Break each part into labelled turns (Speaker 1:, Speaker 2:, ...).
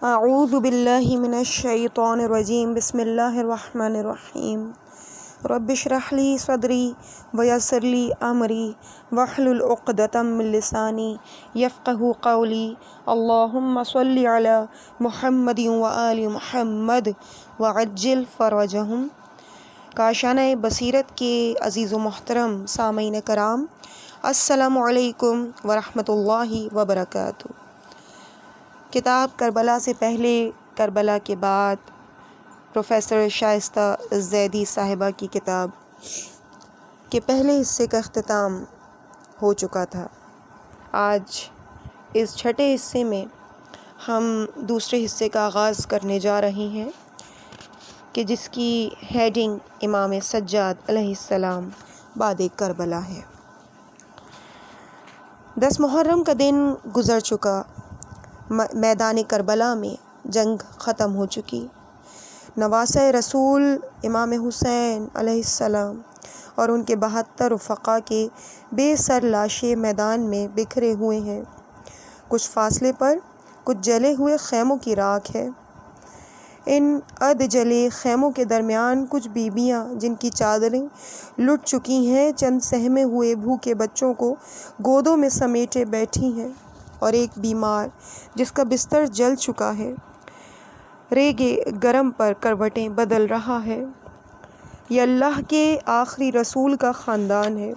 Speaker 1: اعوذ باللہ من الشیطان الرجیم بسم اللہ الرحمن الرحیم رب اشرح لی صدری ویسر لی امری واحلل عقدۃ من لسانی یفقہوا قولی اللہم صلی علی محمد وآل محمد وعجل فرجہم۔ کاشانہ بصیرت کے عزیز و محترم سامعین کرام، السلام علیکم ورحمۃ اللہ وبرکاتہ۔ کتاب کربلا سے پہلے کربلا کے بعد پروفیسر شائستہ زیدی صاحبہ کی کتاب کے پہلے حصے کا اختتام ہو چکا تھا۔ آج اس چھٹے حصے میں ہم دوسرے حصے کا آغاز کرنے جا رہے ہیں کہ جس کی ہیڈنگ امام سجاد علیہ السلام بعد کربلا ہے۔ 10 محرم کا دن گزر چکا، میدان کربلا میں جنگ ختم ہو چکی۔ نواسہ رسول امام حسین علیہ السلام اور ان کے 72 رفقا کے بے سر لاشیں میدان میں بکھرے ہوئے ہیں۔ کچھ فاصلے پر کچھ جلے ہوئے خیموں کی راکھ ہے۔ ان اد جلے خیموں کے درمیان کچھ بیویاں جن کی چادریں لٹ چکی ہیں چند سہمے ہوئے بھوکے بچوں کو گودوں میں سمیٹے بیٹھی ہیں، اور ایک بیمار جس کا بستر جل چکا ہے ریگے گرم پر کروٹیں بدل رہا ہے۔ یہ اللہ کے آخری رسول کا خاندان ہے،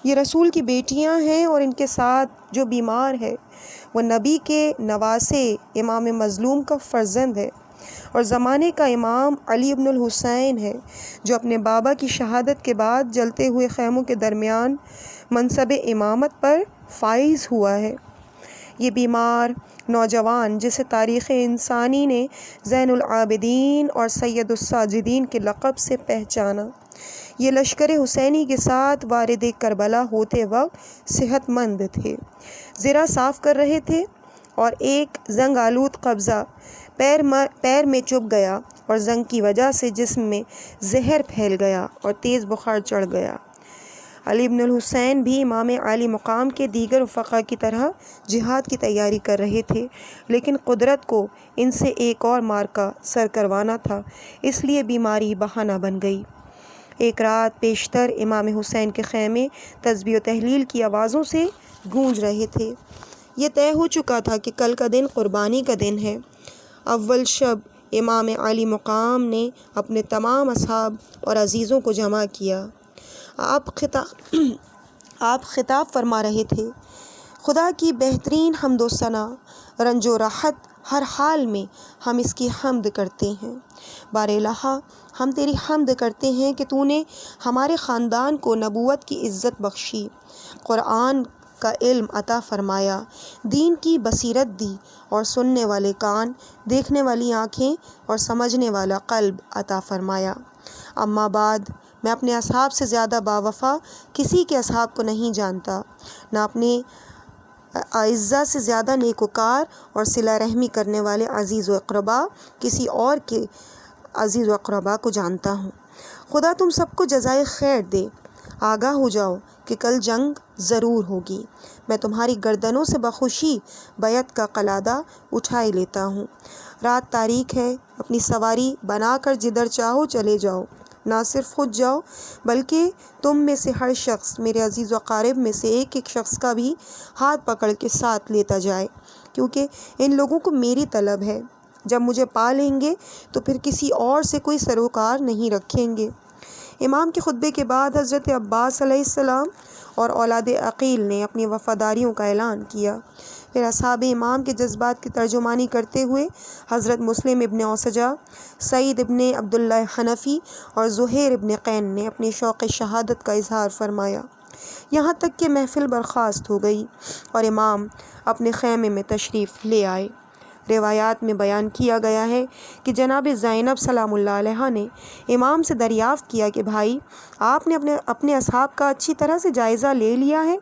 Speaker 1: یہ رسول کی بیٹیاں ہیں، اور ان کے ساتھ جو بیمار ہے وہ نبی کے نواسے امام مظلوم کا فرزند ہے اور زمانے کا امام علی ابن الحسین ہے، جو اپنے بابا کی شہادت کے بعد جلتے ہوئے خیموں کے درمیان منصب امامت پر فائز ہوا ہے۔ یہ بیمار نوجوان جسے تاریخ انسانی نے زین العابدین اور سید الساجدین کے لقب سے پہچانا، یہ لشکر حسینی کے ساتھ وارد کربلا ہوتے وقت صحت مند تھے، زرہ صاف کر رہے تھے، اور ایک زنگ آلود قبضہ پیر میں چبھ گیا اور زنگ کی وجہ سے جسم میں زہر پھیل گیا اور تیز بخار چڑھ گیا۔ علی بن الحسین بھی امام عالی مقام کے دیگر رفقا کی طرح جہاد کی تیاری کر رہے تھے، لیکن قدرت کو ان سے ایک اور معرکہ سر کروانا تھا، اس لیے بیماری بہانہ بن گئی۔ ایک رات پیشتر امام حسین کے خیمے تسبیح و تحلیل کی آوازوں سے گونج رہے تھے۔ یہ طے ہو چکا تھا کہ کل کا دن قربانی کا دن ہے۔ اول شب امام عالی مقام نے اپنے تمام اصحاب اور عزیزوں کو جمع کیا۔ آپ خطاب فرما رہے تھے: خدا کی بہترین حمد و ثنا، رنج و راحت ہر حال میں ہم اس کی حمد کرتے ہیں۔ بار الہ، ہم تیری حمد کرتے ہیں کہ تو نے ہمارے خاندان کو نبوت کی عزت بخشی، قرآن کا علم عطا فرمایا، دین کی بصیرت دی، اور سننے والے کان، دیکھنے والی آنکھیں اور سمجھنے والا قلب عطا فرمایا۔ اما بعد، میں اپنے اصحاب سے زیادہ باوفا کسی کے اصحاب کو نہیں جانتا، نہ اپنے اعزاء سے زیادہ نیکوکار اور صلہ رحمی کرنے والے عزیز و اقربا کسی اور کے عزیز و اقربا کو جانتا ہوں۔ خدا تم سب کو جزائے خیر دے۔ آگاہ ہو جاؤ کہ کل جنگ ضرور ہوگی۔ میں تمہاری گردنوں سے بخوشی بیعت کا قلادہ اٹھائے لیتا ہوں۔ رات تاریک ہے، اپنی سواری بنا کر جدھر چاہو چلے جاؤ۔ نہ صرف خود جاؤ بلکہ تم میں سے ہر شخص میرے عزیز و اقارب میں سے ایک ایک شخص کا بھی ہاتھ پکڑ کے ساتھ لیتا جائے، کیونکہ ان لوگوں کو میری طلب ہے۔ جب مجھے پا لیں گے تو پھر کسی اور سے کوئی سروکار نہیں رکھیں گے۔ امام کے خطبے کے بعد حضرت عباس علیہ السلام اور اولاد عقیل نے اپنی وفاداریوں کا اعلان کیا۔ پھر اصحاب امام کے جذبات کی ترجمانی کرتے ہوئے حضرت مسلم ابن اوسجہ، سعید ابن عبداللہ حنفی اور زہیر ابن قین نے اپنی شوق شہادت کا اظہار فرمایا، یہاں تک کہ محفل برخاست ہو گئی اور امام اپنے خیمے میں تشریف لے آئے۔ روایات میں بیان کیا گیا ہے کہ جناب زینب سلام اللہ علیہا نے امام سے دریافت کیا کہ بھائی، آپ نے اپنے اصحاب کا اچھی طرح سے جائزہ لے لیا ہے؟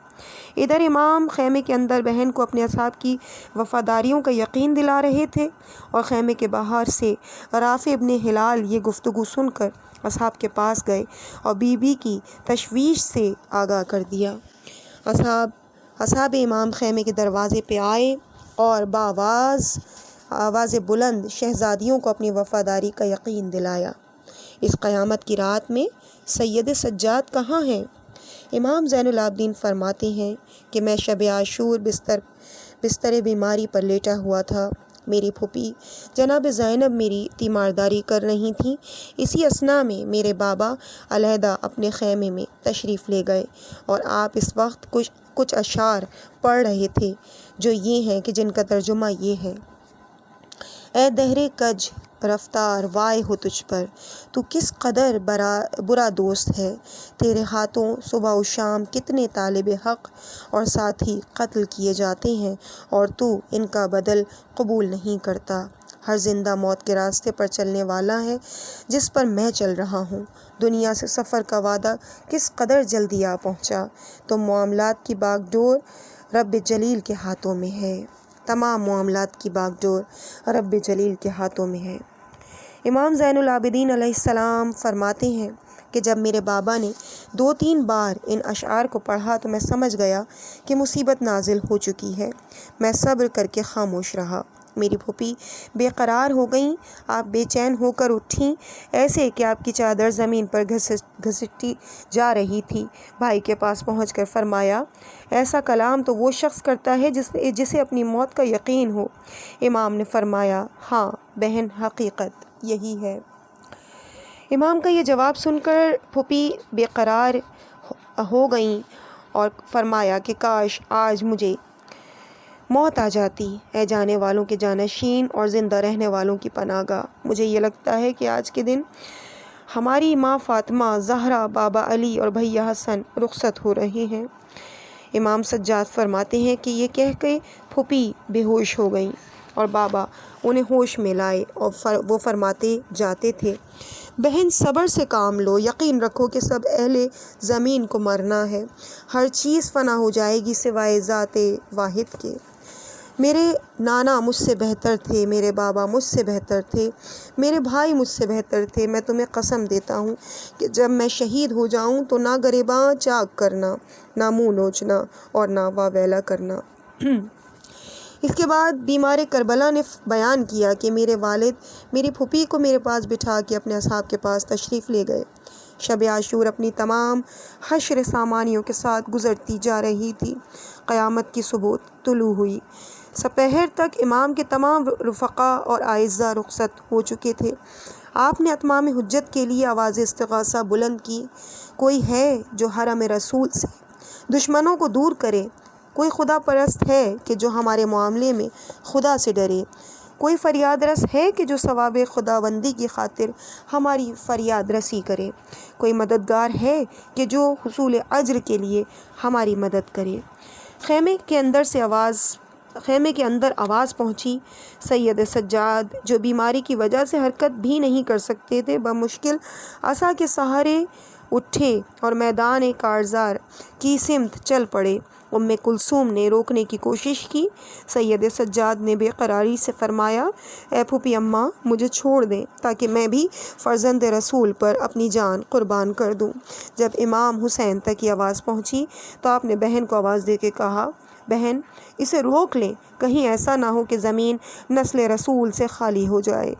Speaker 1: ادھر امام خیمے کے اندر بہن کو اپنے اصحاب کی وفاداریوں کا یقین دلا رہے تھے، اور خیمے کے باہر سے رافع ابن ہلال یہ گفتگو سن کر اصحاب کے پاس گئے اور بی بی کی تشویش سے آگاہ کر دیا۔ اصحاب امام خیمے کے دروازے پہ آئے اور بآواز آواز بلند شہزادیوں کو اپنی وفاداری کا یقین دلایا۔ اس قیامت کی رات میں سید سجاد کہاں ہیں؟ امام زین العابدین فرماتے ہیں کہ میں شب عاشور بستر بیماری پر لیٹا ہوا تھا۔ میری پھوپھی جناب زینب میری تیمارداری کر رہی تھیں۔ اسی اثناء میں میرے بابا علیحدہ اپنے خیمے میں تشریف لے گئے اور آپ اس وقت کچھ اشعار پڑھ رہے تھے جو یہ ہیں کہ جن کا ترجمہ یہ ہے: اے دہر کج رفتار وائے ہو تجھ پر، تو کس قدر برا دوست ہے۔ تیرے ہاتھوں صبح و شام کتنے طالب حق اور ساتھی قتل کیے جاتے ہیں اور تو ان کا بدل قبول نہیں کرتا۔ ہر زندہ موت کے راستے پر چلنے والا ہے جس پر میں چل رہا ہوں۔ دنیا سے سفر کا وعدہ کس قدر جلدی آ پہنچا۔ تو معاملات کی باغ ڈور رب جلیل کے ہاتھوں میں ہے۔ تمام معاملات کی باغ ڈور رب جلیل کے ہاتھوں میں ہے۔ امام زین العابدین علیہ السلام فرماتے ہیں کہ جب میرے بابا نے 2-3 بار ان اشعار کو پڑھا تو میں سمجھ گیا کہ مصیبت نازل ہو چکی ہے۔ میں صبر کر کے خاموش رہا۔ میری پھوپھی بے قرار ہو گئیں۔ آپ بے چین ہو کر اٹھیں، ایسے کہ آپ کی چادر زمین پر گھسٹتی جا رہی تھی۔ بھائی کے پاس پہنچ کر فرمایا: ایسا کلام تو وہ شخص کرتا ہے جسے اپنی موت کا یقین ہو۔ امام نے فرمایا: ہاں بہن، حقیقت یہی ہے۔ امام کا یہ جواب سن کر پھوپھی بے قرار ہو گئیں اور فرمایا کہ کاش آج مجھے موت آ جاتی۔ اے جانے والوں کے جانشین اور زندہ رہنے والوں کی پناہ گاہ، مجھے یہ لگتا ہے کہ آج کے دن ہماری ماں فاطمہ زہرا، بابا علی اور بھیا حسن رخصت ہو رہے ہیں۔ امام سجاد فرماتے ہیں کہ یہ کہہ کے پھوپھی بے ہوش ہو گئیں اور بابا انہیں ہوش میں لائے اور وہ فرماتے جاتے تھے: بہن صبر سے کام لو، یقین رکھو کہ سب اہل زمین کو مرنا ہے، ہر چیز فنا ہو جائے گی سوائے ذات واحد کے۔ میرے نانا مجھ سے بہتر تھے، میرے بابا مجھ سے بہتر تھے، میرے بھائی مجھ سے بہتر تھے۔ میں تمہیں قسم دیتا ہوں کہ جب میں شہید ہو جاؤں تو نہ گریباں چاک کرنا، نہ منہ نوچنا اور نہ واویلا کرنا۔ اس کے بعد بیمار کربلا نے بیان کیا کہ میرے والد میری پھوپھی کو میرے پاس بٹھا کے اپنے اصحاب کے پاس تشریف لے گئے۔ شب عاشور اپنی تمام حشر سامانیوں کے ساتھ گزرتی جا رہی تھی۔ قیامت کی صبح طلوع ہوئی۔ سپہر تک امام کے تمام رفقا اور اعزاء رخصت ہو چکے تھے۔ آپ نے اتمام حجت کے لیے آواز استغاثہ بلند کی: کوئی ہے جو حرم رسول سے دشمنوں کو دور کرے؟ کوئی خدا پرست ہے کہ جو ہمارے معاملے میں خدا سے ڈرے؟ کوئی فریاد رس ہے کہ جو ثواب خداوندی کی خاطر ہماری فریاد رسی کرے؟ کوئی مددگار ہے کہ جو حصول اجر کے لیے ہماری مدد کرے؟ خیمے کے اندر آواز پہنچی۔ سید سجاد جو بیماری کی وجہ سے حرکت بھی نہیں کر سکتے تھے، بمشکل عصا کے سہارے اٹھے اور میدان کارزار کی سمت چل پڑے۔ کلثوم نے روکنے کی کوشش کی۔ سید سجاد نے بے قراری سے فرمایا: اے پھوپھی اماں، مجھے چھوڑ دیں تاکہ میں بھی فرزند رسول پر اپنی جان قربان کر دوں۔ جب امام حسین تک کی آواز پہنچی تو آپ نے بہن کو آواز دے کے کہا: بہن، اسے روک لیں، کہیں ایسا نہ ہو کہ زمین نسل رسول سے خالی ہو جائے۔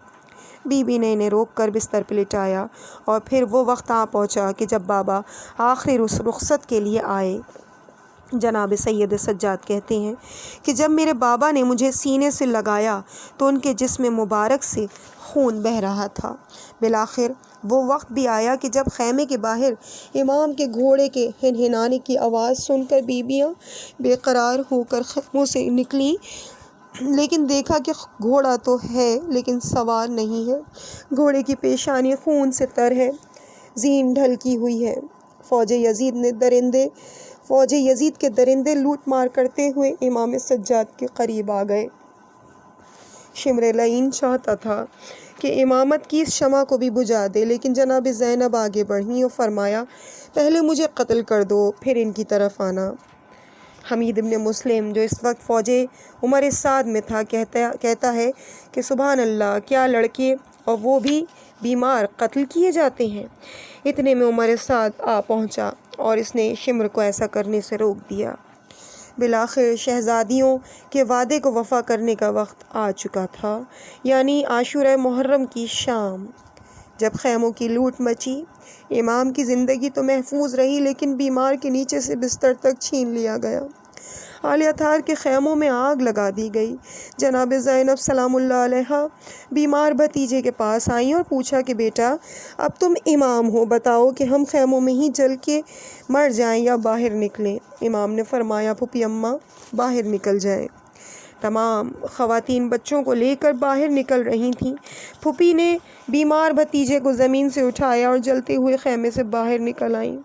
Speaker 1: بی بی نے انہیں روک کر بستر پہ لٹایا اور پھر وہ وقت آ پہنچا کہ جب بابا آخری رخصت کے لیے آئے۔ جناب سید سجاد کہتے ہیں کہ جب میرے بابا نے مجھے سینے سے لگایا تو ان کے جسم مبارک سے خون بہہ رہا تھا۔ بالآخر وہ وقت بھی آیا کہ جب خیمے کے باہر امام کے گھوڑے کے ہنہنانے کی آواز سن کر بیویاں بے قرار ہو کر خیموں سے نکلیں، لیکن دیکھا کہ گھوڑا تو ہے لیکن سوار نہیں ہے۔ گھوڑے کی پیشانی خون سے تر ہے، زین ڈھلکی ہوئی ہے۔ فوج یزید کے درندے لوٹ مار کرتے ہوئے امام سجاد کے قریب آ گئے۔ شمر لعین چاہتا تھا کہ امامت کی اس شمع کو بھی بجھا دے، لیکن جناب زینب آگے بڑھیں اور فرمایا: پہلے مجھے قتل کر دو، پھر ان کی طرف آنا۔ حمید ابن مسلم جو اس وقت فوج عمر سعد میں تھا کہتا ہے کہ سبحان اللہ، کیا لڑکے اور وہ بھی بیمار قتل کیے جاتے ہیں۔ اتنے میں عمر سعد آ پہنچا اور اس نے شمر کو ایسا کرنے سے روک دیا۔ بالآخر شہزادیوں کے وعدے کو وفا کرنے کا وقت آ چکا تھا، یعنی عاشورہ محرم کی شام، جب خیموں کی لوٹ مچی۔ امام کی زندگی تو محفوظ رہی، لیکن بیمار کے نیچے سے بستر تک چھین لیا گیا۔ آل اطہار کے خیموں میں آگ لگا دی گئی۔ جناب زینب سلام اللہ علیہا بیمار بھتیجے کے پاس آئیں اور پوچھا کہ بیٹا، اب تم امام ہو، بتاؤ کہ ہم خیموں میں ہی جل کے مر جائیں یا باہر نکلیں؟ امام نے فرمایا، پھوپھی اماں باہر نکل جائیں۔ تمام خواتین بچوں کو لے کر باہر نکل رہی تھیں۔ پھوپھی نے بیمار بھتیجے کو زمین سے اٹھایا اور جلتے ہوئے خیمے سے باہر نکل آئیں۔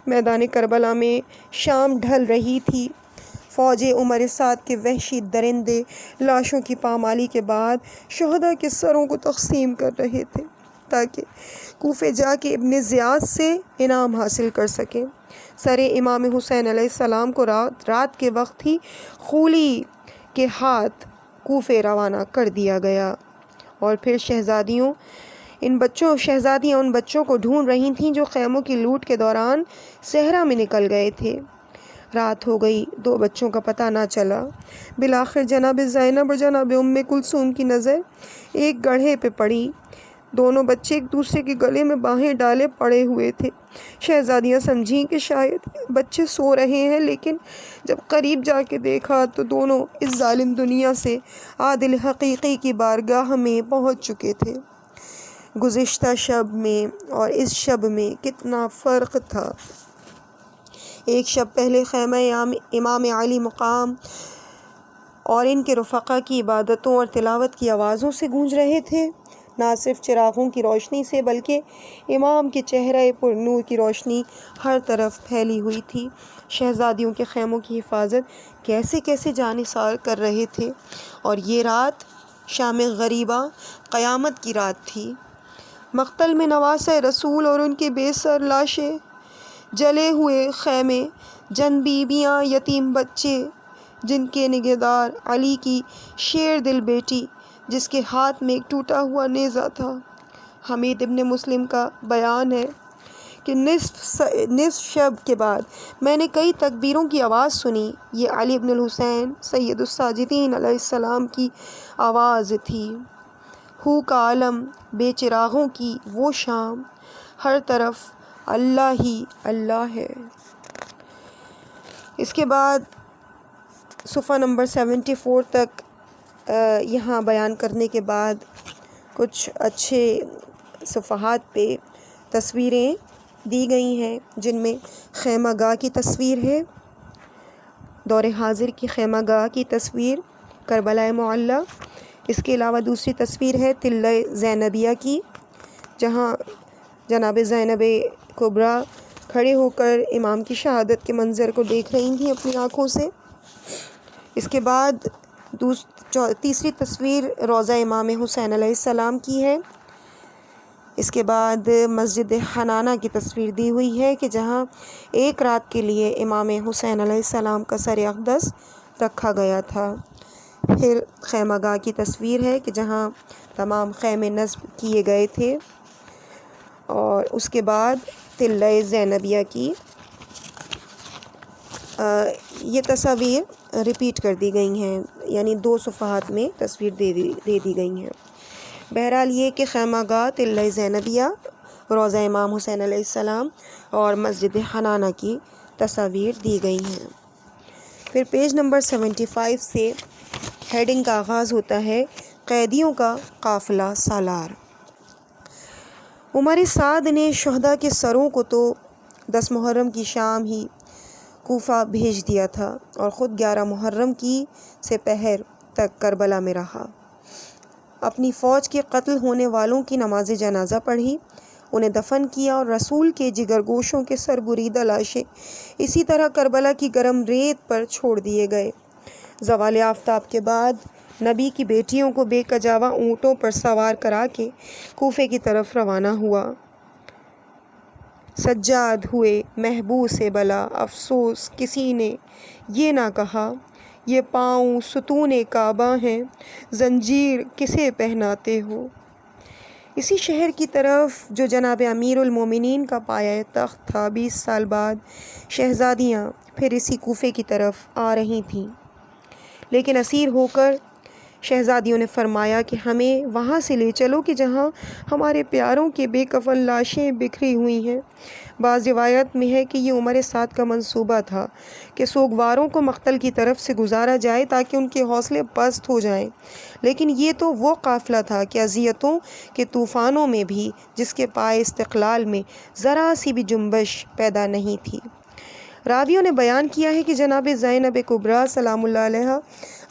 Speaker 1: میدان کربلا میں شام ڈھل رہی تھی۔ فوج عمر سعد کے وحشی درندے لاشوں کی پامالی کے بعد شہداء کے سروں کو تقسیم کر رہے تھے تاکہ کوفے جا کے ابن زیاد سے انعام حاصل کر سکیں۔ سر امام حسین علیہ السلام کو رات کے وقت ہی خولی کے ہاتھ کوفے روانہ کر دیا گیا، اور پھر شہزادیاں ان بچوں کو ڈھونڈ رہی تھیں جو خیموں کی لوٹ کے دوران صحرا میں نکل گئے تھے۔ رات ہو گئی، 2 بچوں کا پتہ نہ چلا۔ بالآخر جناب زینب اور جناب ام کلثوم کی نظر ایک گڑھے پہ پڑی۔ دونوں بچے ایک دوسرے کے گلے میں باہیں ڈالے پڑے ہوئے تھے۔ شہزادیاں سمجھیں کہ شاید بچے سو رہے ہیں، لیکن جب قریب جا کے دیکھا تو دونوں اس ظالم دنیا سے عادل حقیقی کی بارگاہ میں پہنچ چکے تھے۔ گزشتہ شب میں اور اس شب میں کتنا فرق تھا۔ ایک شب پہلے خیمہ امام علی مقام اور ان کے رفقا کی عبادتوں اور تلاوت کی آوازوں سے گونج رہے تھے، نہ صرف چراغوں کی روشنی سے بلکہ امام کے چہرے پر نور کی روشنی ہر طرف پھیلی ہوئی تھی۔ شہزادیوں کے خیموں کی حفاظت کیسے کیسے جانثار کر رہے تھے، اور یہ رات شام غریبہ قیامت کی رات تھی۔ مقتل میں نواسہ رسول اور ان کے بے سر لاشیں، جلے ہوئے خیمے، جن بیبیاں، یتیم بچے جن کے نگہدار علی کی شیر دل بیٹی جس کے ہاتھ میں ایک ٹوٹا ہوا نیزہ تھا۔ حمید ابن مسلم کا بیان ہے کہ نصف شب کے بعد میں نے کئی تکبیروں کی آواز سنی۔ یہ علی ابن الحسین سید الساجدین علیہ السلام کی آواز تھی۔ ہو کا عالم، بے چراغوں کی وہ شام، ہر طرف اللہ ہی اللہ ہے۔ اس کے بعد صفحہ نمبر 74 تک یہاں بیان کرنے کے بعد کچھ اچھے صفحات پہ تصویریں دی گئی ہیں، جن میں خیمہ گاہ کی تصویر ہے، دور حاضر کی خیمہ گاہ کی تصویر کربلا معلی۔ اس کے علاوہ دوسری تصویر ہے تلہ زینبیہ کی، جہاں جناب زینب کبریٰ کھڑے ہو کر امام کی شہادت کے منظر کو دیکھ رہی تھیں اپنی آنکھوں سے۔ اس کے بعد تیسری تصویر روضہ امام حسین علیہ السلام کی ہے۔ اس کے بعد مسجد حنانہ کی تصویر دی ہوئی ہے کہ جہاں ایک رات کے لیے امام حسین علیہ السلام کا سر اقدس رکھا گیا تھا۔ پھر خیمہ گاہ کی تصویر ہے کہ جہاں تمام خیمے نصب کیے گئے تھے، اور اس کے بعد تلہ زینبیہ کی یہ تصاویر ریپیٹ کر دی گئی ہیں، یعنی 2 صفحات میں تصویر دے دی گئی ہیں۔ بہرحال یہ کہ خیمہ گاہ، تلہ زینبیہ، روضہ امام حسین علیہ السلام اور مسجد حنانہ کی تصاویر دی گئی ہیں۔ پھر پیج نمبر 75 سے ہیڈنگ کا آغاز ہوتا ہے، قیدیوں کا قافلہ سالار۔ عمر سعد نے شہداء کے سروں کو تو 10 محرم کی شام ہی کوفہ بھیج دیا تھا، اور خود 11 محرم کی سے پہر تک کربلا میں رہا۔ اپنی فوج کے قتل ہونے والوں کی نماز جنازہ پڑھی، انہیں دفن کیا، اور رسول کے جگر گوشوں کے سر بریدہ لاشیں اسی طرح کربلا کی گرم ریت پر چھوڑ دیے گئے۔ زوال آفتاب کے بعد نبی کی بیٹیوں کو بے کجاوہ اونٹوں پر سوار کرا کے کوفے کی طرف روانہ ہوا۔ سجاد ہوئے محبوس بلا، افسوس کسی نے یہ نہ کہا، یہ پاؤں ستون کعبہ ہیں، زنجیر کسے پہناتے ہو۔ اسی شہر کی طرف جو جناب امیر المومنین کا پایہ تخت تھا، 20 سال بعد شہزادیاں پھر اسی کوفے کی طرف آ رہی تھیں، لیکن اسیر ہو کر شہزادیوں نے فرمایا کہ ہمیں وہاں سے لے چلو کہ جہاں ہمارے پیاروں کے بے کفن لاشیں بکھری ہوئی ہیں۔ بعض روایت میں ہے کہ یہ عمر سعد کا منصوبہ تھا کہ سوگواروں کو مقتل کی طرف سے گزارا جائے تاکہ ان کے حوصلے پست ہو جائیں، لیکن یہ تو وہ قافلہ تھا کہ اذیتوں کے طوفانوں میں بھی جس کے پائے استقلال میں ذرا سی بھی جنبش پیدا نہیں تھی۔ راویوں نے بیان کیا ہے کہ جناب زینب کبریٰ سلام اللہ علیہا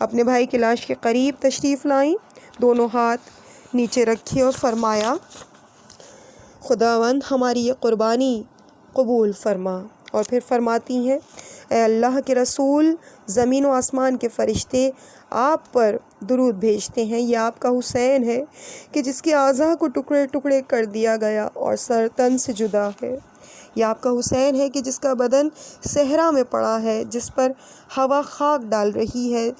Speaker 1: اپنے بھائی کی لاش کے قریب تشریف لائیں، دونوں ہاتھ نیچے رکھے اور فرمایا، خداوند ہماری یہ قربانی قبول فرما۔ اور پھر فرماتی ہیں، اے اللہ کے رسول، زمین و آسمان کے فرشتے آپ پر درود بھیجتے ہیں۔ یہ آپ کا حسین ہے کہ جس کے اعضاء کو ٹکڑے ٹکڑے کر دیا گیا اور سر تن سے جدا ہے۔ یہ آپ کا حسین ہے کہ جس کا بدن صحرا میں پڑا ہے، جس پر ہوا خاک ڈال رہی ہے،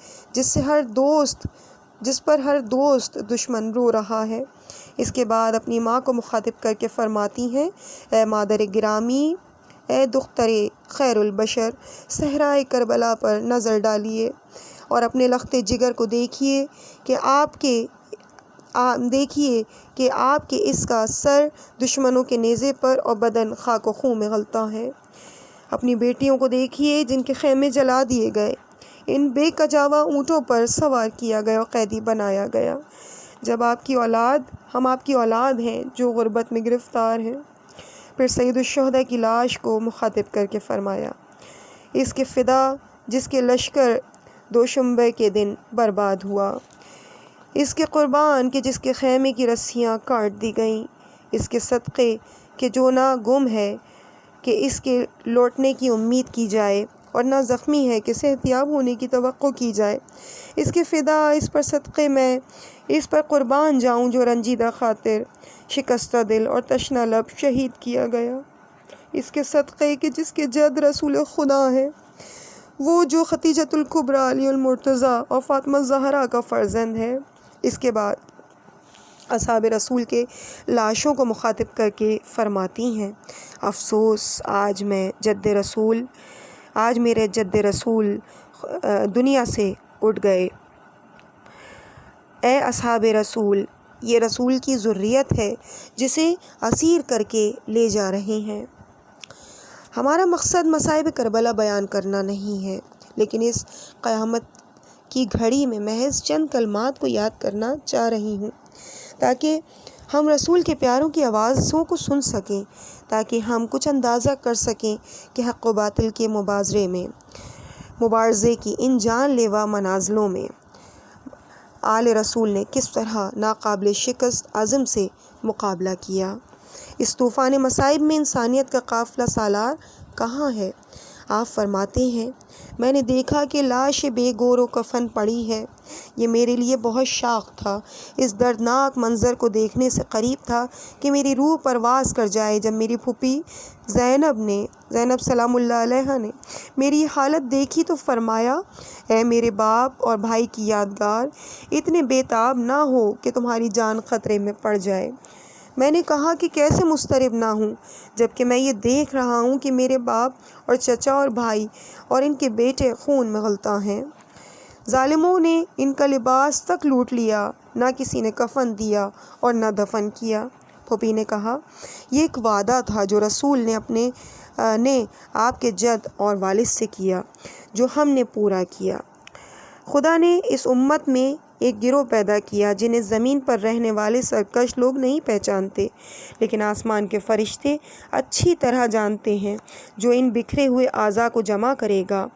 Speaker 1: جس پر ہر دوست دشمن رو رہا ہے۔ اس کے بعد اپنی ماں کو مخاطب کر کے فرماتی ہیں، اے مادر گرامی، اے دختر خیر البشر، صحرائے کربلا پر نظر ڈالیے اور اپنے لخت جگر کو دیکھیے کہ آپ کے اس کا سر دشمنوں کے نیزے پر اور بدن خاک و خون میں غلطہ ہے۔ اپنی بیٹیوں کو دیکھیے جن کے خیمے جلا دیے گئے، ان بے کجاوا اونٹوں پر سوار کیا گیا اور قیدی بنایا گیا، جب ہم آپ کی اولاد ہیں جو غربت میں گرفتار ہیں۔ پھر سید الشہداء کی لاش کو مخاطب کر کے فرمایا، اس کے فدا جس کے لشکر دوشنبے کے دن برباد ہوا، اس کے قربان کہ جس کے خیمے کی رسیاں کاٹ دی گئیں، اس کے صدقے کہ جو نہ گم ہے کہ اس کے لوٹنے کی امید کی جائے اور نہ زخمی ہے کہ صحتیاب ہونے کی توقع کی جائے، اس کے فدا، اس پر صدقے میں اس پر قربان جاؤں جو رنجیدہ خاطر، شکستہ دل اور تشنہ لب شہید کیا گیا، اس کے صدقے کہ جس کے جد رسول خدا ہے، وہ جو ختیجۃ الکبریٰ علی المرتضیٰ اور فاطمہ الزہرا کا فرزند ہے۔ اس کے بعد اصحاب رسول کے لاشوں کو مخاطب کر کے فرماتی ہیں، افسوس آج میرے جد رسول دنیا سے اٹھ گئے۔ اے اصحاب رسول، یہ رسول کی ذریت ہے جسے اسیر کر کے لے جا رہے ہیں۔ ہمارا مقصد مصائب کربلا بیان کرنا نہیں ہے، لیکن اس قیامت کی گھڑی میں محض چند کلمات کو یاد کرنا چاہ رہی ہوں تاکہ ہم رسول کے پیاروں کی آوازوں کو سن سکیں، تاکہ ہم کچھ اندازہ کر سکیں کہ حق و باطل کے مبارزے کی ان جان لیوا منازلوں میں آل رسول نے کس طرح ناقابل شکست عزم سے مقابلہ کیا۔ اس طوفان مصائب میں انسانیت کا قافلہ سالار کہاں ہے؟ آپ فرماتے ہیں، میں نے دیکھا کہ لاش بے گور و کفن پڑی ہے، یہ میرے لیے بہت شاق تھا۔ اس دردناک منظر کو دیکھنے سے قریب تھا کہ میری روح پرواز کر جائے۔ جب میری پھوپھی زینب سلام اللہ علیہا نے میری حالت دیکھی تو فرمایا، اے میرے باپ اور بھائی کی یادگار، اتنے بے تاب نہ ہو کہ تمہاری جان خطرے میں پڑ جائے۔ میں نے کہا کہ کیسے مضطرب نہ ہوں، جبکہ میں یہ دیکھ رہا ہوں کہ میرے باپ اور چچا اور بھائی اور ان کے بیٹے خون میں غلطہ ہیں۔ ظالموں نے ان کا لباس تک لوٹ لیا، نہ کسی نے کفن دیا اور نہ دفن کیا۔ پھوپھی نے کہا، یہ ایک وعدہ تھا جو رسول نے آپ کے جد اور والد سے کیا، جو ہم نے پورا کیا۔ خدا نے اس امت میں ایک گروہ پیدا کیا جنہیں زمین پر رہنے والے سرکش لوگ نہیں پہچانتے، لیکن آسمان کے فرشتے اچھی طرح جانتے ہیں، جو ان بکھرے ہوئے اعضاء کو جمع کرے گا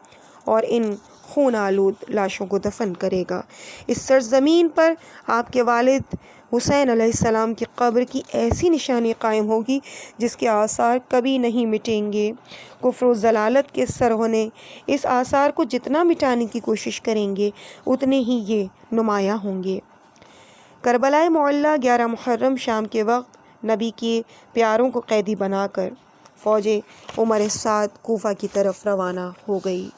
Speaker 1: اور ان خون آلود لاشوں کو دفن کرے گا۔ اس سرزمین پر آپ کے والد حسین علیہ السلام کی قبر کی ایسی نشانی قائم ہوگی جس کے آثار کبھی نہیں مٹیں گے۔ کفر و ضلالت کے سرغنے اس آثار کو جتنا مٹانے کی کوشش کریں گے اتنے ہی یہ نمایاں ہوں گے۔ کربلا معلیٰ 11 محرم شام کے وقت نبی کے پیاروں کو قیدی بنا کر فوج عمر سعد کوفہ کی طرف روانہ ہو گئی۔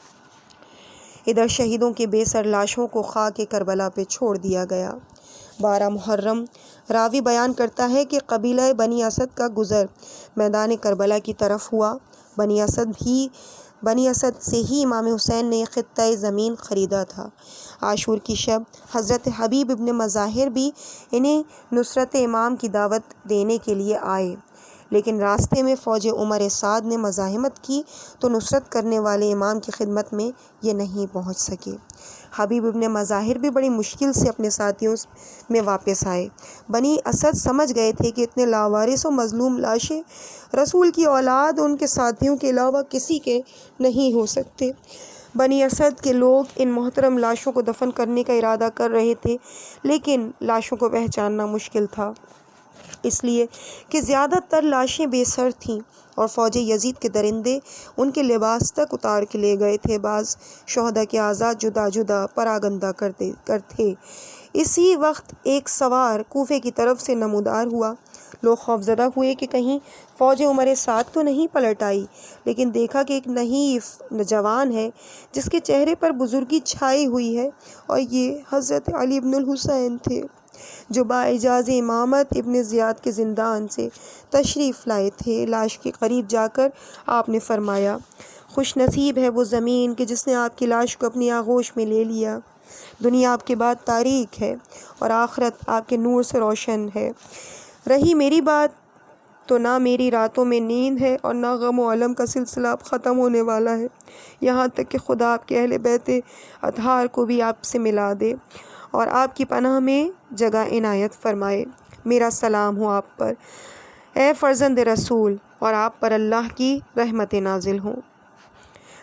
Speaker 1: ادھر شہیدوں کے بے سر لاشوں کو خاک کربلا پہ چھوڑ دیا گیا۔ 12 محرم راوی بیان کرتا ہے کہ قبیلہ بنی اسد کا گزر میدان کربلا کی طرف ہوا۔ بنی اسد ہی بنی اسد سے ہی امام حسین نے خطہ زمین خریدا تھا۔ عاشور کی شب حضرت حبیب ابن مظاہر بھی انہیں نصرت امام کی دعوت دینے کے لیے آئے، لیکن راستے میں فوج عمر سعد نے مزاحمت کی تو نصرت کرنے والے امام کی خدمت میں یہ نہیں پہنچ سکے۔ حبیب ابن مظاہر بھی بڑی مشکل سے اپنے ساتھیوں میں واپس آئے۔ بنی اسد سمجھ گئے تھے کہ اتنے لاوارث و مظلوم لاشیں رسول کی اولاد اور ان کے ساتھیوں کے علاوہ کسی کے نہیں ہو سکتے۔ بنی اسد کے لوگ ان محترم لاشوں کو دفن کرنے کا ارادہ کر رہے تھے، لیکن لاشوں کو پہچاننا مشکل تھا، اس لیے کہ زیادہ تر لاشیں بے سر تھیں اور فوج یزید کے درندے ان کے لباس تک اتار کے لے گئے تھے۔ بعض شہداء کے اعضاء جدا جدا پراگندہ کرتے۔ اسی وقت ایک سوار کوفے کی طرف سے نمودار ہوا۔ لوگ خوفزدہ ہوئے کہ کہیں فوج عمر سعد تو نہیں پلٹ آئی، لیکن دیکھا کہ ایک نحیف جوان ہے جس کے چہرے پر بزرگی چھائی ہوئی ہے، اور یہ حضرت علی بن الحسین تھے جو باعجاز امامت ابن زیاد کے زندان سے تشریف لائے تھے۔ لاش کے قریب جا کر آپ نے فرمایا، خوش نصیب ہے وہ زمین کہ جس نے آپ کی لاش کو اپنی آغوش میں لے لیا۔ دنیا آپ کے بعد تاریک ہے اور آخرت آپ کے نور سے روشن ہے۔ رہی میری بات تو نہ میری راتوں میں نیند ہے اور نہ غم و علم کا سلسلہ اب ختم ہونے والا ہے، یہاں تک کہ خدا آپ کے اہل بیت اطہار کو بھی آپ سے ملا دے اور آپ کی پناہ میں جگہ عنایت فرمائے۔ میرا سلام ہو آپ پر اے فرزند رسول، اور آپ پر اللہ کی رحمت نازل ہوں۔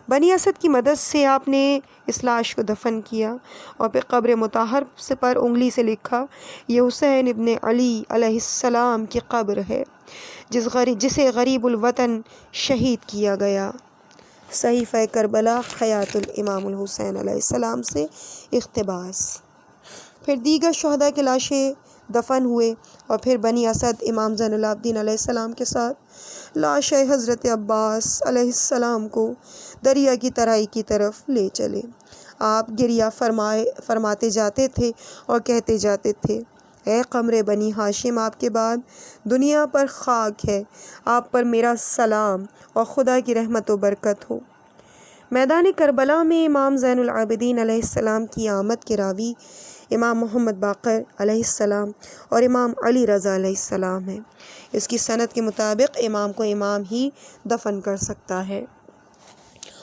Speaker 1: بنی اسد کی مدد سے آپ نے اس لاش کو دفن کیا اور پھر قبر مطہر پر انگلی سے لکھا، یہ حسین ابن علی علیہ السلام کی قبر ہے جسے غریب الوطن شہید کیا گیا۔ صحیفہ کربلا حیات الامام الحسین علیہ السلام سے اقتباس۔ پھر دیگر شہداء کے لاشیں دفن ہوئے اور پھر بنی اسد امام زین العابدین علیہ السلام کے ساتھ لاش حضرت عباس علیہ السلام کو دریا کی ترائی کی طرف لے چلے۔ آپ گریہ فرماتے جاتے تھے اور کہتے جاتے تھے، اے قمر بنی ہاشم، آپ کے بعد دنیا پر خاک ہے، آپ پر میرا سلام اور خدا کی رحمت و برکت ہو۔ میدان کربلا میں امام زین العابدین علیہ السلام کی آمد کے راوی امام محمد باقر علیہ السلام اور امام علی رضا علیہ السلام ہیں۔ اس کی سند کے مطابق امام کو امام ہی دفن کر سکتا ہے،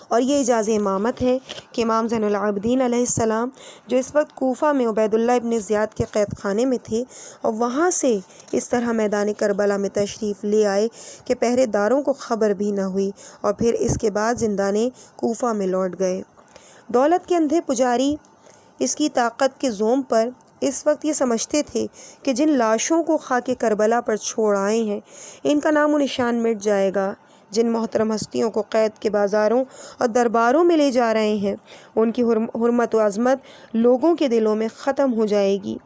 Speaker 1: اور یہ اجاز امامت ہے کہ امام زین العابدین علیہ السلام جو اس وقت کوفہ میں عبید اللہ ابن زیاد کے قید خانے میں تھے اور وہاں سے اس طرح میدان کربلا میں تشریف لے آئے کہ پہرے داروں کو خبر بھی نہ ہوئی، اور پھر اس کے بعد زندان کوفہ میں لوٹ گئے۔ دولت کے اندھے پجاری اس کی طاقت کے زوم پر اس وقت یہ سمجھتے تھے کہ جن لاشوں کو خاک کربلا پر چھوڑ آئے ہیں ان کا نام و نشان مٹ جائے گا، جن محترم ہستیوں کو قید کے بازاروں اور درباروں میں لے جا رہے ہیں ان کی حرمت و عظمت لوگوں کے دلوں میں ختم ہو جائے گی۔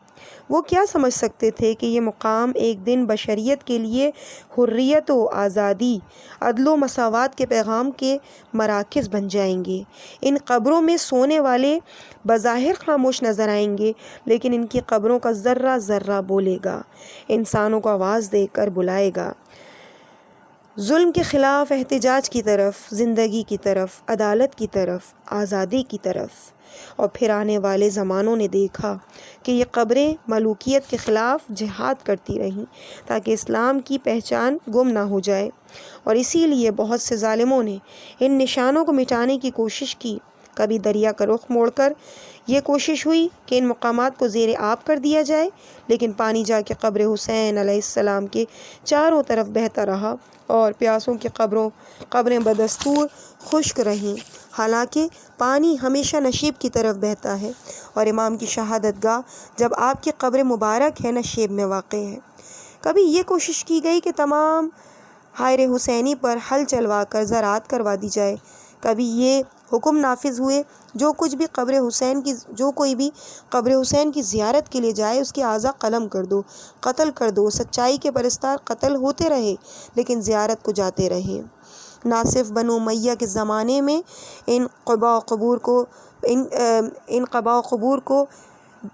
Speaker 1: وہ کیا سمجھ سکتے تھے کہ یہ مقام ایک دن بشریت کے لیے حریت و آزادی، عدل و مساوات کے پیغام کے مراکز بن جائیں گے۔ ان قبروں میں سونے والے بظاہر خاموش نظر آئیں گے، لیکن ان کی قبروں کا ذرہ ذرہ بولے گا، انسانوں کو آواز دے کر بلائے گا، ظلم کے خلاف احتجاج کی طرف، زندگی کی طرف، عدالت کی طرف، آزادی کی طرف۔ اور پھر آنے والے زمانوں نے دیکھا کہ یہ قبریں ملوکیت کے خلاف جہاد کرتی رہیں تاکہ اسلام کی پہچان گم نہ ہو جائے، اور اسی لیے بہت سے ظالموں نے ان نشانوں کو مٹانے کی کوشش کی۔ کبھی دریا کا رخ موڑ کر یہ کوشش ہوئی کہ ان مقامات کو زیر آب کر دیا جائے، لیکن پانی جا کے قبر حسین علیہ السلام کے چاروں طرف بہتا رہا اور پیاسوں کی قبریں بدستور خشک رہیں، حالانکہ پانی ہمیشہ نشیب کی طرف بہتا ہے، اور امام کی شہادت گاہ جب آپ کی قبر مبارک ہے نشیب میں واقع ہے۔ کبھی یہ کوشش کی گئی کہ تمام حائر حسینی پر حل چلوا کر زراعت کروا دی جائے، کبھی یہ حکم نافذ ہوئے جو کوئی بھی قبر حسین کی زیارت کے لیے جائے اس کے اعضاء قلم کر دو، قتل کر دو۔ سچائی کے پرستار قتل ہوتے رہے لیکن زیارت کو جاتے رہے۔ ناصف بنو امیہ کے زمانے میں ان قبا و قبور کو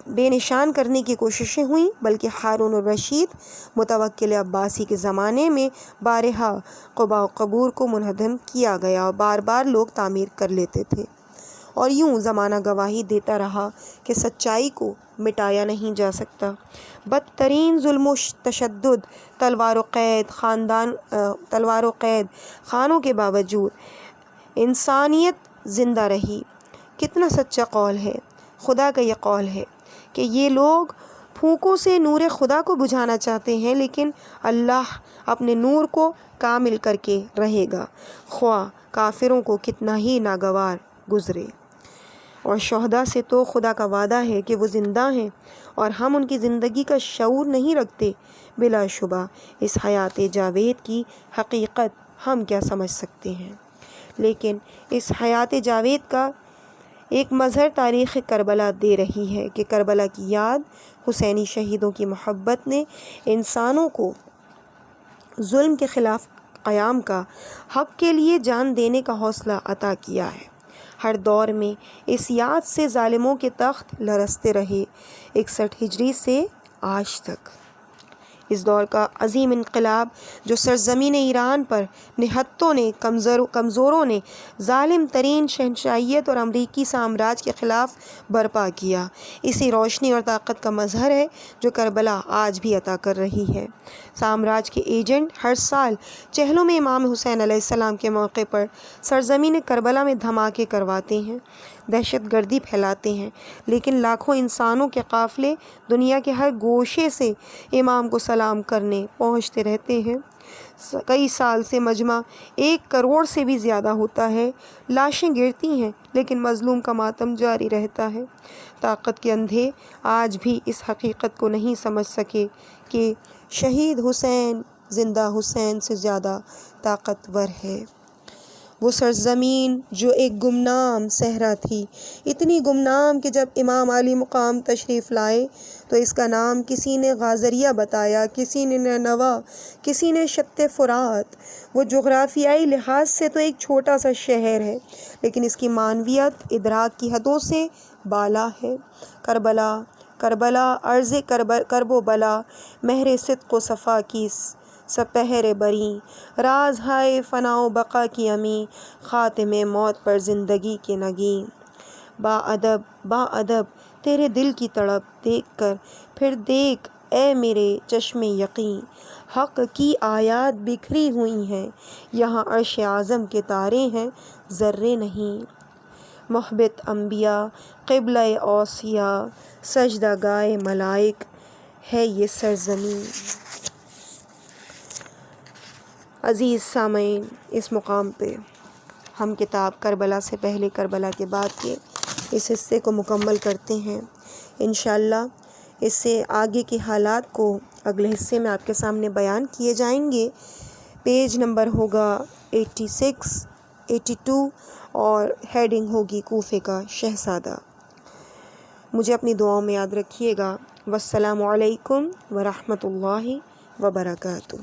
Speaker 1: بے نشان کرنے کی کوششیں ہوئیں، بلکہ ہارون الرشید متوکل عباسی کے زمانے میں بارہا قباء و قبور کو منہدم کیا گیا اور بار بار لوگ تعمیر کر لیتے تھے، اور یوں زمانہ گواہی دیتا رہا کہ سچائی کو مٹایا نہیں جا سکتا۔ بدترین ظلم و تشدد، تلوار و قید خانوں کے باوجود انسانیت زندہ رہی۔ کتنا سچا قول ہے! خدا کا یہ قول ہے کہ یہ لوگ پھونکوں سے نور خدا کو بجھانا چاہتے ہیں، لیکن اللہ اپنے نور کو کامل کر کے رہے گا، خواہ کافروں کو کتنا ہی ناگوار گزرے۔ اور شہداء سے تو خدا کا وعدہ ہے کہ وہ زندہ ہیں، اور ہم ان کی زندگی کا شعور نہیں رکھتے۔ بلا شبہ اس حیات جاوید کی حقیقت ہم کیا سمجھ سکتے ہیں، لیکن اس حیات جاوید کا ایک مظہر تاریخ کربلا دے رہی ہے کہ کربلا کی یاد، حسینی شہیدوں کی محبت نے انسانوں کو ظلم کے خلاف قیام کا، حق کے لیے جان دینے کا حوصلہ عطا کیا ہے۔ ہر دور میں اس یاد سے ظالموں کے تخت لرزتے رہے، 61 ہجری سے آج تک۔ اس دور کا عظیم انقلاب جو سرزمین ایران پر نہتوں نے، کمزوروں نے ظالم ترین شہنشاہیت اور امریکی سامراج کے خلاف برپا کیا، اسی روشنی اور طاقت کا مظہر ہے جو کربلا آج بھی عطا کر رہی ہے۔ سامراج کے ایجنٹ ہر سال چہلوں میں امام حسین علیہ السلام کے موقع پر سرزمین کربلا میں دھماکے کرواتے ہیں، دہشت گردی پھیلاتے ہیں، لیکن لاکھوں انسانوں کے قافلے دنیا کے ہر گوشے سے امام کو سلام کرنے پہنچتے رہتے ہیں۔ کئی سال سے مجمع 1 کروڑ سے بھی زیادہ ہوتا ہے، لاشیں گرتی ہیں لیکن مظلوم کا ماتم جاری رہتا ہے۔ طاقت کے اندھے آج بھی اس حقیقت کو نہیں سمجھ سکے کہ شہید حسین زندہ حسین سے زیادہ طاقتور ہے۔ وہ سرزمین جو ایک گمنام صحرا تھی، اتنی گمنام کہ جب امام علی مقام تشریف لائے تو اس کا نام کسی نے غازریہ بتایا، کسی نے نینوا، کسی نے شط فرات۔ وہ جغرافیائی لحاظ سے تو ایک چھوٹا سا شہر ہے، لیکن اس کی معنویت ادراک کی حدوں سے بالا ہے۔ کربلا عرض کرب و بلا، مہر صدق و صفا کی سپہر بری، راز ہائے فنا و بقا کی امی، خاتم موت پر زندگی کے نگیں۔ با ادب تیرے دل کی تڑپ دیکھ کر پھر دیکھ اے میرے چشم یقین، حق کی آیات بکھری ہوئی ہیں، یہاں عرش اعظم کے تارے ہیں ذرے نہیں۔ محبت انبیاء، قبلہ اوصیاء، سجدہ گائے ملائک ہے یہ سرزمین۔ عزیز سامعین، اس مقام پہ ہم کتاب کربلا سے پہلے کربلا کے بعد کے اس حصے کو مکمل کرتے ہیں۔ انشاءاللہ اس سے آگے کے حالات کو اگلے حصے میں آپ کے سامنے بیان کیے جائیں گے۔ پیج نمبر ہوگا 86، 82 اور ہیڈنگ ہوگی کوفے کا شہزادہ۔ مجھے اپنی دعاؤں میں یاد رکھیے گا۔ والسلام علیکم ورحمۃ اللہ وبرکاتہ۔